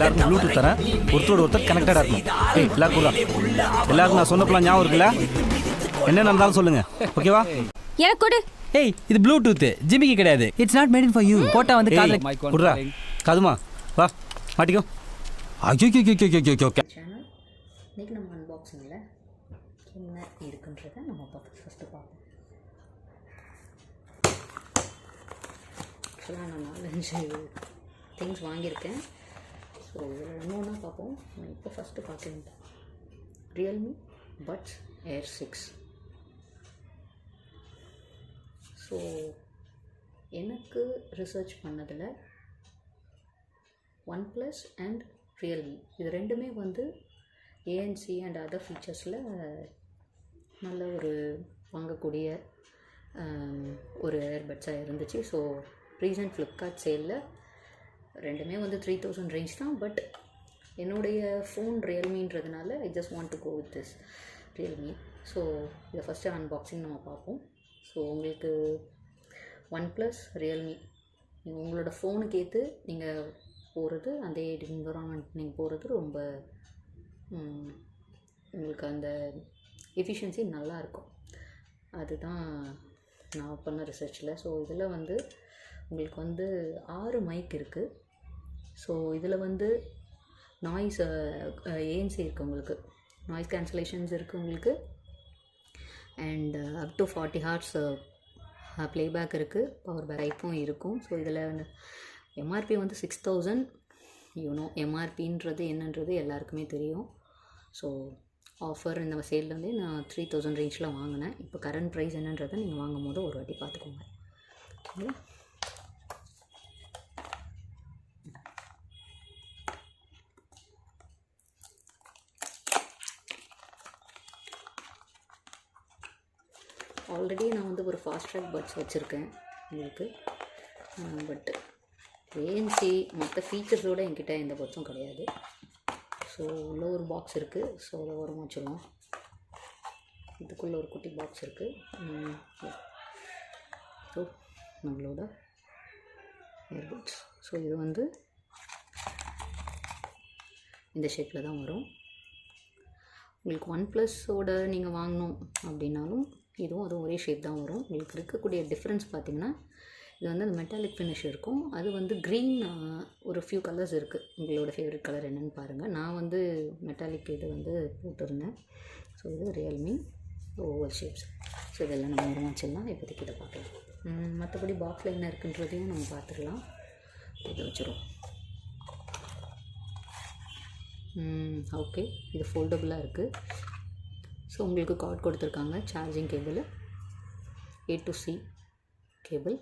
எல்லாருக்கும் ப்ளூடூத் தரேன், ஒருத்தரோட ஒருத்தர் கனெக்டடாக இருக்கணும். எல்லாருக்கும் நான் சொன்னப்பெல்லாம் ஞாபகம் இருக்குல்ல? என்ன நடந்தாலும் சொல்லுங்க, ஓகேவா? எனக்கு கொடு. ஏய், இது ப்ளூடூத், ஜிமிக்கி கிடையாது. It's not made in for you. போட்டா வந்து காதுல குடுறா. காதுமா வா, மாட்டிக்கோ. சேனல் இன்னைக்கு நம்ம அன்பாக்சிங்கில் என்ன இருக்குன்றதை நம்ம ஃபஸ்ட்டு பார்ப்போம். ஆக்சுவலாக நான் 4-5 திங்ஸ் வாங்கியிருக்கேன். ஸோ இதில் ஒன்று பார்ப்போம். நான் இப்போ ஃபஸ்ட்டு பார்க்குறேன் ரியல்மி பட்ஸ் Air 6. ஸோ எனக்கு ரிசர்ச் பண்ணதில் OnePlus அண்ட் ரியல்மி இது ரெண்டுமே வந்து ஏஎன்சி அண்ட் அதர் ஃபீச்சர்ஸில் நல்ல ஒரு வாங்கக்கூடிய ஒரு ஏர்பட்ஸாக இருந்துச்சு. ஸோ ரீசன்ட் ஃப்ளிப்கார்ட் சேலில் ரெண்டுமே வந்து 3000 ரேஞ்ச் தான். பட் என்னுடைய ஃபோன் ரியல்மின்றதுனால I just want to go with this Realme. So இதை ஃபஸ்ட்டு அன்பாக்சிங் நம்ம பார்ப்போம். ஸோ உங்களுக்கு OnePlus ரியல்மி உங்களோட ஃபோனுக்கு ஏற்று நீங்கள் போகிறது, அந்த என்விரான்மெண்ட் நீங்கள் போகிறது ரொம்ப உங்களுக்கு அந்த எஃபிஷியன்சி நல்லாயிருக்கும். அதுதான் நான் பண்ண ரிசர்ச்சில். ஸோ இதில் வந்து உங்களுக்கு வந்து 6 மைக் இருக்குது. ஸோ இதில் வந்து நாய்ஸ் ஏஎன்சி இருக்குது, உங்களுக்கு நாய்ஸ் கேன்சலேஷன்ஸ் இருக்குது உங்களுக்கு, and up to 40 hours playback இருக்குது, பவர் பேக்கும் இருக்கும். ஸோ இதில் எம்ஆர்பி வந்து 6000. எம்ஆர்பின்றது என்னன்றது எல்லாருக்குமே தெரியும். ஸோ ஆஃபர் இந்த சேலில் வந்து நான் 3000 ரேஞ்சில் வாங்கினேன். இப்போ கரண்ட் ப்ரைஸ் என்னன்றதை நீங்கள் வாங்கும் போது ஒரு வாட்டி பார்த்துக்கோங்க. ஓகே, ஆல்ரெடி நான் வந்து ஒரு ஃபாஸ்ட் ட்ராக் பட்ஸ் வச்சுருக்கேன் உங்களுக்கு. பட் ஏஎன்சி மற்ற ஃபீச்சர்ஸோடு என்கிட்ட எந்த பட்ஸும் கிடையாது. ஸோ உள்ள ஒரு பாக்ஸ் இருக்குது. ஸோ அதை ஓரமாக வச்சுருவோம். இதுக்குள்ளே ஒரு குட்டி பாக்ஸ் இருக்குது. ஸோ நம்மளோட ஏர்பட்ஸ். ஸோ இது வந்து இந்த ஷேப்பில் தான் வரும். உங்களுக்கு OnePlusோட நீங்கள் வாங்கணும் அப்படின்னாலும் அதுவும் ஒரே ஷேப் தான் வரும். உங்களுக்கு இருக்கக்கூடிய டிஃப்ரென்ஸ் பார்த்திங்கன்னா, இது வந்து அந்த மெட்டாலிக் ஃபினிஷ் இருக்கும். அது வந்து க்ரீன், ஒரு ஃபியூ கலர்ஸ் இருக்குது. உங்களோட ஃபேவரட் கலர் என்னென்னு பாருங்கள். நான் வந்து மெட்டாலிக் இது வந்து போட்டிருந்தேன். ஸோ இது ரியல்மி ஓவல் ஷேப்ஸ். ஸோ இதெல்லாம் நம்ம ஒரு வச்சிடலாம். இப்போதைக்கு இதை பார்க்கலாம். மற்றபடி பாக்ஸில் என்ன இருக்குன்றதையும் நம்ம பார்த்துக்கலாம். இதை வச்சுருவோம். ஓகே, இது ஃபோல்டபுளாக இருக்குது. ஸோ உங்களுக்கு கார்ட் கொடுத்துருக்காங்க, charging cable, A to C cable,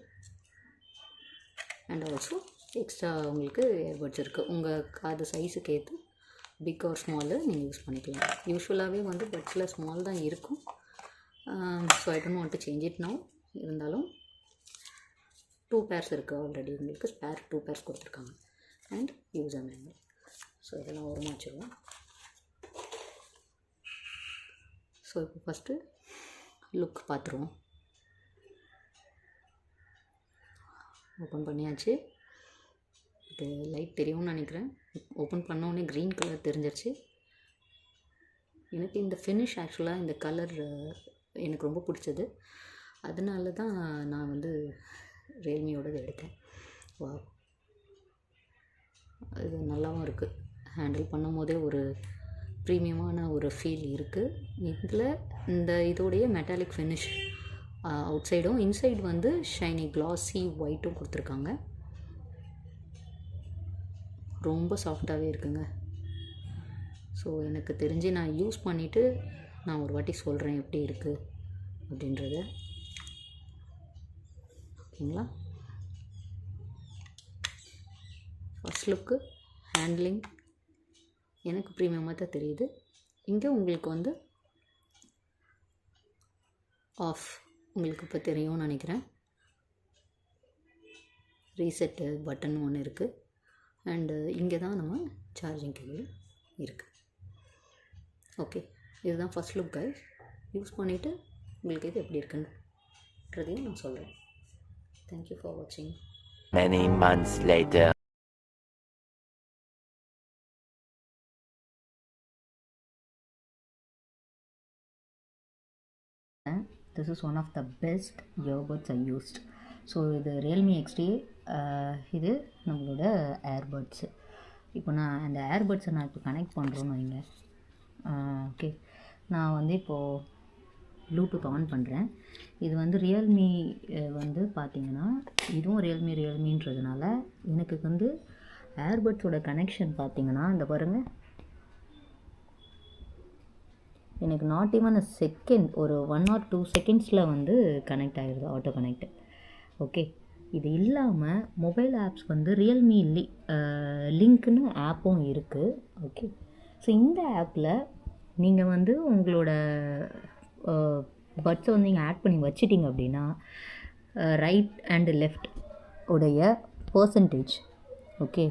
and also extra உங்களுக்கு ஏர்பட்ஸ் இருக்குது. உங்கள் காது சைஸுக்கு ஏற்று பிக் ஆர் ஸ்மாலு நீங்கள் யூஸ் பண்ணிக்கலாம். யூஸ்வலாகவே வந்து பட்ஸில் ஸ்மால் தான் இருக்கும். So I don't want to change it now. இருந்தாலும் 2 பேர்ஸ் இருக்குது ஆல்ரெடி. உங்களுக்கு ஸ்பேர் 2 பேர்ஸ் கொடுத்துருக்காங்க அண்ட் யூசர் மேனுவல். ஸோ இதெல்லாம் ஓரமாக வச்சுருவோம். ஸோ இப்போ ஃபஸ்ட்டு லுக் பார்த்துருவோம். ஓப்பன் பண்ணியாச்சு. இது லைட் தெரியும்னு நினைக்கிறேன். ஓப்பன் பண்ணோடனே க்ரீன் கலர் தெரிஞ்சிருச்சு. எனக்கு இந்த ஃபினிஷ் ஆக்சுவலாக இந்த கலர் எனக்கு ரொம்ப பிடிச்சது. அதனால தான் நான் வந்து ரியல்மியோடது எடுத்தேன். வா, இது நல்லாவும் இருக்குது. ஹேண்டில் பண்ணும் போதே ஒரு ப்ரீமியமான ஒரு ஃபீல் இருக்குது. இதில் இந்த இதோடைய மெட்டாலிக் ஃபினிஷ் அவுட் சைடும், இன்சைடு வந்து ஷைனி கிளாஸி ஒயிட்டும் கொடுத்துருக்காங்க. ரொம்ப சாஃப்டாகவே இருக்குங்க. ஸோ எனக்கு தெரிஞ்சு நான் யூஸ் பண்ணிவிட்டு நான் ஒரு வாட்டி சொல்கிறேன் எப்படி இருக்குது அப்படின்றத. ஓகேங்களா? ஃபர்ஸ்ட் லுக்கு ஹேண்ட்லிங் எனக்கு ப்ரீமியமாக தான் தெரியுது. இங்கே உங்களுக்கு வந்து ஆஃப் உங்களுக்கு இப்போ தெரியும்னு நினைக்கிறேன். ரீசெட்டு பட்டன் ஒன்று இருக்குது. அண்டு இங்கே தான் நம்ம சார்ஜிங் கேபிள் இருக்குது. ஓகே, இதுதான் ஃபர்ஸ்ட் லுக் கைஸ். யூஸ் பண்ணிவிட்டு உங்களுக்கு இது எப்படி இருக்குன்றதையும் நான் சொல்கிறேன். தேங்க்யூ ஃபார் வாட்சிங். Many months later. This is one of the best earbuds I used. So இது ரியல்மி எக்ஸ்டி, இது நம்மளோட ஏர்பட்ஸு. இப்போ நான் அந்த ஏர்பட்ஸை நான் இப்போ கனெக்ட் பண்ணுறோன்னு வைங்க. ஓகே, நான் வந்து இப்போது ப்ளூடூத் ஆன் பண்ணுறேன். இது வந்து ரியல்மி வந்து பார்த்திங்கன்னா இதுவும் ரியல்மின்றதுனால எனக்கு வந்து ஏர்பட்ஸோட கனெக்ஷன் பார்த்திங்கன்னா இந்த பாருங்கள், எனக்கு நாட் ஈவன் அ செகண்ட், ஒரு 1 or 2 செகண்ட்ஸில் வந்து கனெக்ட் ஆகிடுது, ஆட்டோ கனெக்ட். ஓகே, இது இல்லாமல் மொபைல் ஆப்ஸ் வந்து ரியல்மி லிங்க்னு ஆப்பும் இருக்குது. ஓகே, ஸோ இந்த ஆப்பில் நீங்கள் வந்து உங்களோட பட்ஸை வந்து நீங்கள் ஆட் பண்ணி வச்சிட்டிங்க அப்படின்னா ரைட் அண்ட் லெஃப்ட் உடைய பர்சன்டேஜ், ஓகே,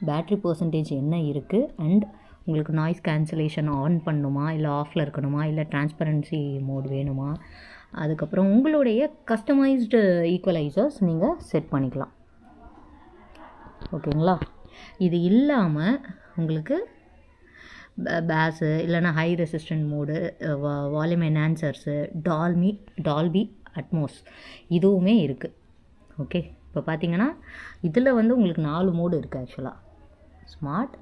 பேட்ரி பர்சன்டேஜ் என்ன இருக்குது, அண்ட் உங்களுக்கு நாய்ஸ் கேன்சலேஷன் ஆன் பண்ணணுமா இல்லை ஆஃபில் இருக்கணுமா இல்லை டிரான்ஸ்பரன்சி மோட் வேணுமா, அதுக்கப்புறம் உங்களுடைய கஸ்டமைஸ்டு ஈக்குவலைசர்ஸ் நீங்கள் செட் பண்ணிக்கலாம். ஓகேங்களா? இது இல்லாமல் உங்களுக்கு பேஸு இல்லைனா high resistant mode, volume enhancers, Dolby Atmos இதுவுமே இருக்குது. ஓகே, இப்போ பார்த்தீங்கன்னா இதில் வந்து உங்களுக்கு 4 மோடு இருக்குது ஆக்சுவலாக: smart,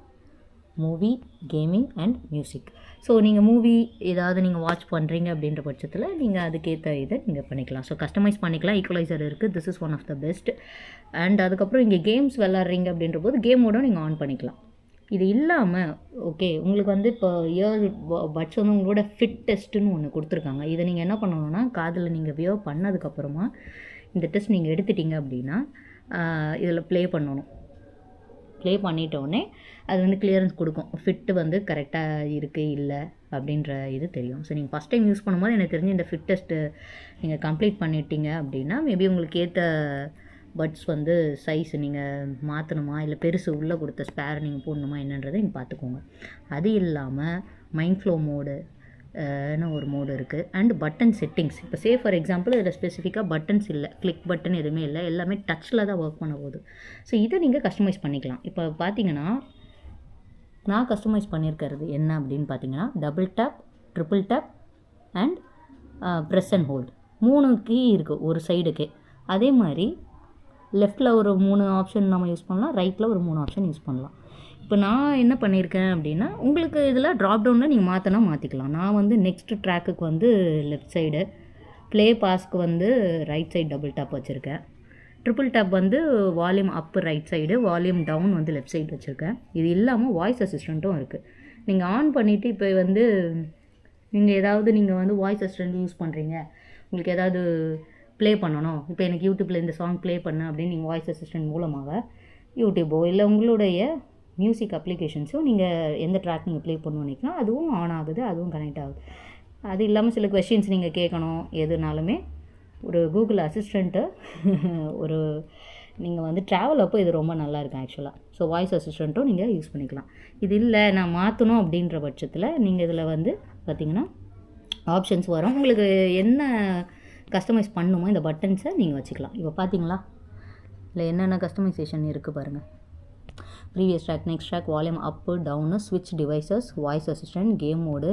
movie, gaming and music. So நீங்கள் மூவி ஏதாவது நீங்கள் வாட்ச் பண்ணுறீங்க அப்படின்ற பட்சத்தில் நீங்கள் அதுக்கேற்ற இதை நீங்கள் பண்ணிக்கலாம். ஸோ கஸ்டமைஸ் பண்ணிக்கலாம். ஈக்குவலைசர் இருக்குது, this is one of the best. And அதுக்கப்புறம் இங்கே கேம்ஸ் விளாட்றீங்க அப்படின்ற போது கேமோட நீங்கள் ஆன் பண்ணிக்கலாம். இது இல்லாமல் ஓகே, உங்களுக்கு வந்து இப்போ இயர் பட்ஸ் வந்து உங்களோட ஃபிட் டெஸ்ட்டுன்னு ஒன்று கொடுத்துருக்காங்க. இதை நீங்கள் என்ன பண்ணணுன்னா, காதில் நீங்கள் வியர் பண்ணதுக்கப்புறமா இந்த டெஸ்ட் நீங்கள் எடுத்துட்டிங்க அப்படின்னா இதில் ப்ளே பண்ணணும். ப்ளே பண்ணிட்டோடனே அது வந்து கிளியரன்ஸ் கொடுக்கும், ஃபிட்டு வந்து கரெக்டாக இருக்குது இல்லை அப்படின்ற இது தெரியும். ஸோ நீங்கள் ஃபஸ்ட் டைம் யூஸ் பண்ணும்போது எனக்கு தெரிஞ்சு இந்த ஃபிட் டெஸ்ட்டு நீங்கள் கம்ப்ளீட் பண்ணிட்டீங்க அப்படின்னா மேபி உங்களுக்கு ஏற்ற பட்ஸ் வந்து சைஸ் நீங்கள் மாற்றணுமா இல்லை பெருசு உள்ளே கொடுத்த ஸ்பேர் நீங்கள் போடணுமா என்னன்றதை நீங்கள் பார்த்துக்கோங்க. அது இல்லாமல் மைண்ட் ஃப்ளோ மோடு ஒரு மோடு இருக்குது. And button settings. இப்போ ஃபார் எக்ஸாம்பிள் இதில் ஸ்பெசிஃபிக்காக பட்டன்ஸ் இல்லை, கிளிக் பட்டன் எதுவுமே இல்லை, எல்லாமே டச்சில் தான் ஒர்க் பண்ண போகுது. ஸோ இதை நீங்கள் கஸ்டமைஸ் பண்ணிக்கலாம். இப்போ பார்த்தீங்கன்னா நான் கஸ்டமைஸ் பண்ணியிருக்கிறது என்ன அப்படின்னு பார்த்தீங்கன்னா, double tap, triple tap and press and hold 3 key இருக்குது ஒரு சைடுக்கே. அதே மாதிரி லெஃப்ட்டில் ஒரு 3 ஆப்ஷன் நம்ம யூஸ் பண்ணலாம், ரைட்டில் ஒரு 3 ஆப்ஷன் யூஸ் பண்ணலாம். இப்போ நான் என்ன பண்ணியிருக்கேன் அப்படின்னா, உங்களுக்கு இதில் ட்ராப் டவுனில் நீங்கள் மாற்றினா மாற்றிக்கலாம். நான் வந்து நெக்ஸ்ட் ட்ராக்குக்கு வந்து லெஃப்ட் சைடு, ப்ளே பாஸ்க்கு வந்து ரைட் சைடு டபுள் டேப் வச்சுருக்கேன். ட்ரிபிள் டேப் வந்து volume up right side, volume down வந்து லெஃப்ட் சைடு வச்சுருக்கேன். இது இல்லாமல் வாய்ஸ் அசிஸ்டண்ட்டும் இருக்குது. நீங்கள் ஆன் பண்ணிவிட்டு இப்போ வந்து நீங்கள் வந்து வாய்ஸ் அசிஸ்டண்ட் யூஸ் பண்ணுறீங்க, உங்களுக்கு ஏதாவது ப்ளே பண்ணணும், இப்போ எனக்கு யூடியூப்பில் இந்த சாங் ப்ளே பண்ணு அப்படின்னு நீங்கள் வாய்ஸ் அசிஸ்டண்ட் மூலமாக யூடியூப்போ இல்லை உங்களுடைய மியூசிக் அப்ளிகேஷன்ஸோ நீங்கள் எந்த ட்ராக் நீங்கள் ப்ளே பண்ணணும்னு நினைக்கலாம், அதுவும் ஆன் ஆகுது, அதுவும் கனெக்ட் ஆகுது. அது இல்லாமல் சில கொஸ்டின்ஸ் நீங்கள் கேட்கணும் எதுனாலுமே ஒரு கூகுள் அசிஸ்டண்ட்டு ஒரு நீங்கள் வந்து ட்ராவல் அப்போ இது ரொம்ப நல்லா இருக்கும் ஆக்சுவலாக. ஸோ வாய்ஸ் அசிஸ்டண்ட்டும் நீங்கள் யூஸ் பண்ணிக்கலாம். இது இல்லை நான் மாற்றணும் அப்படின்ற பட்சத்தில் நீங்கள் இதில் வந்து பார்த்திங்கன்னா ஆப்ஷன்ஸ் வரும். உங்களுக்கு என்ன கஸ்டமைஸ் பண்ணணுமோ இந்த பட்டன்ஸை நீங்கள் வச்சுக்கலாம். இப்போ பார்த்தீங்களா இல்லை என்னென்ன கஸ்டமைசேஷன் இருக்குது பாருங்கள். Previous track, next track, volume up down, ஸ்விட்ச் devices, voice assistant, game mode,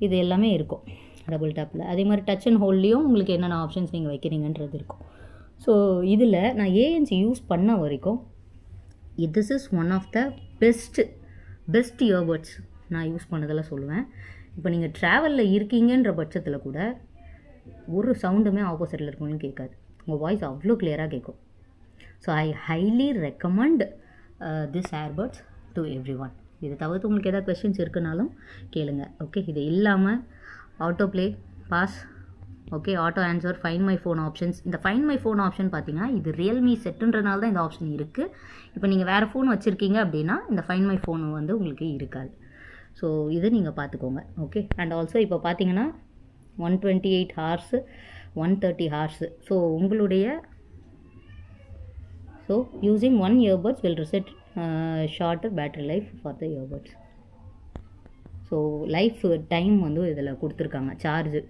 இது எல்லாமே இருக்கும் டபுள் டேப்பில். அதே மாதிரி டச் அண்ட் ஹோல்ட்லேயும் உங்களுக்கு என்னென்ன ஆப்ஷன்ஸ் நீங்கள் வைக்கிறீங்கன்றது இருக்கும். ஸோ இதில் நான் ஏஎன்சி யூஸ் பண்ண வரைக்கும் this is one of the best earbuds நான் யூஸ் பண்ணதில் சொல்லுவேன். இப்போ நீங்கள் ட்ராவலில் இருக்கீங்கன்ற பட்சத்தில் கூட ஒரு சவுண்டுமே ஆப்போசிட்டில் இருக்கணும்னு கேட்காது, உங்கள் வாய்ஸ் அவ்வளோ கிளியராக கேட்கும். So I highly recommend this earbuds to every one. இதை தவிர்த்து உங்களுக்கு ஏதாவது கொஸ்டின்ஸ் இருக்குனாலும் கேளுங்க. ஓகே, இது இல்லாமல் auto play, pause, okay, auto answer, find my phone options. இந்த ஃபைண்ட் மை ஃபோன் ஆப்ஷன் பார்த்தீங்கன்னா இது ரியல்மி செட்டுன்றனால தான் இந்த ஆப்ஷன் இருக்குது. இப்போ நீங்கள் வேறு ஃபோன் வச்சுருக்கீங்க அப்படின்னா இந்த ஃபைண்ட் மை ஃபோன் வந்து உங்களுக்கு இருக்காது. ஸோ இதை நீங்கள் பார்த்துக்கோங்க. ஓகே, அண்ட் ஆல்சோ இப்போ பார்த்தீங்கன்னா 128 ஹார்ஸு, 130 ஹார்ஸு. ஸோ உங்களுடைய using one earbuds will reset shorter battery life for the earbuds. So life time வந்து இதில் கொடுத்துருக்காங்க, சார்ஜு,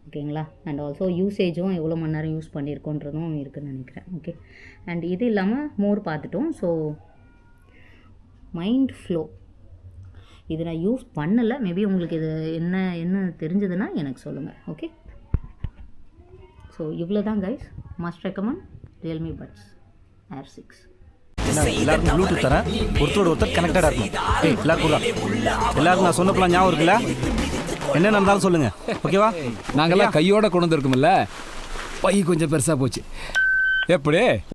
ஓகேங்களா. அண்ட் ஆல்சோ யூசேஜும் எவ்வளோ மணி நேரம் யூஸ் பண்ணியிருக்கோன்றதும் இருக்குதுன்னு நினைக்கிறேன். ஓகே, அண்ட் இது இல்லாமல் மோர் பார்த்துட்டோம். ஸோ மைண்ட் ஃப்ளோ இது நான் யூஸ் பண்ணலை, மேபி உங்களுக்கு இது என்ன தெரிஞ்சதுன்னா எனக்கு சொல்லுங்கள். ஓகே. ஸோ இவ்வளோ தான் guys. Must recommend Realme buds Air 6. என்ன எல்லாருக்கும் ப்ளூடூத் தரேன், ஒருத்தரோட ஒருத்தர் கனெக்டடாக இருக்கணும். எல்லாருக்கும் எல்லாருக்கும் நான் சொன்ன பிளான் ஞாபகம் இருக்குல்ல? என்ன நடந்தாலும் சொல்லுங்க, ஓகேவா? நாங்கெல்லாம் கையோட கொண்டு வந்திருக்கோம்ல, பை கொஞ்சம் பெருசாக போச்சு. எப்படி